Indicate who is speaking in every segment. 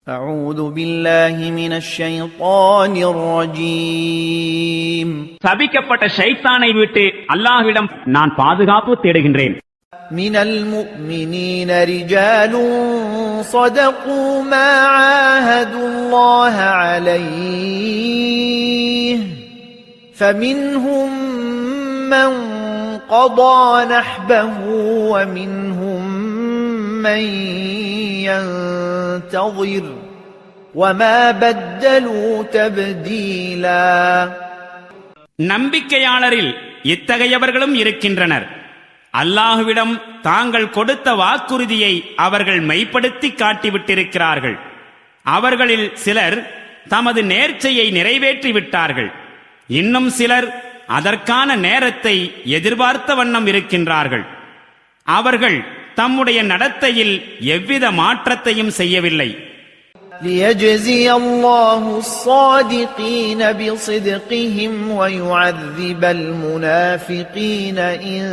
Speaker 1: أعوذ بالله من الشيطان الرجيم
Speaker 2: சபிக்கப்பட்ட ஷைத்தானை விட்டு அல்லாஹ்விடம் நான் பாதுகாப்பு தேடுகின்றேன்.
Speaker 1: من المؤمنين رجال صدقوا ما عاهدوا الله عليه فمنهم من قضى نحبه ومنهم من ينتظر وما بدلوا تبديلا.
Speaker 2: நம்பிக்கையாளரில் இத்தகையவர்களும் இருக்கின்றனர். அல்லாஹ்விடம் தாங்கள் கொடுத்த வாக்குறுதியை அவர்கள் மெய்ப்படுத்தி காட்டிவிட்டிருக்கிறார்கள். அவர்களில் சிலர் தமது நேர்ச்சையை நிறைவேற்றிவிட்டார்கள். இன்னும் சிலர் அதற்கான நேரத்தை எதிர்பார்த்த வண்ணம் இருக்கின்றார்கள். அவர்கள் தம்முடைய நடத்தையில் எவ்வித மாற்றத்தையும் செய்யவில்லை.
Speaker 1: ليجزي الله الصادقين بصدقهم ويعذب المنافقين إن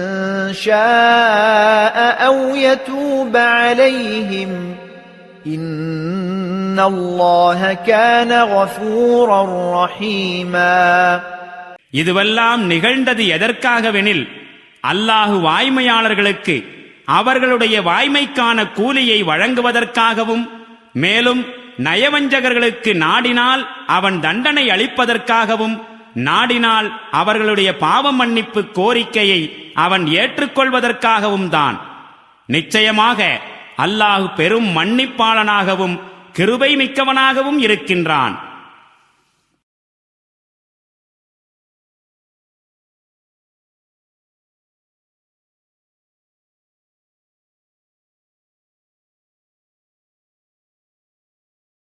Speaker 1: شاء أو يتوب عليهم إن الله كان غفورا رحيما.
Speaker 2: இதுவெல்லாம் நிகழ்ந்தது எதற்காகவெனில் அல்லாஹு வாய்மையாளர்களுக்கு அவர்களுடைய வாய்மைக்கான கூலியை வழங்குவதற்காகவும் மேலும் நயவஞ்சகர்களுக்கு நாடினால் அவன் தண்டனை அளிப்பதற்காகவும் நாடினால் அவர்களுடைய பாவ மன்னிப்பு கோரிக்கையை அவன் ஏற்றுக்கொள்வதற்காகவும் தான். நிச்சயமாக அல்லாஹ் பெரும் மன்னிப்பாளனாகவும் கிருபை மிக்கவனாகவும் இருக்கின்றான்.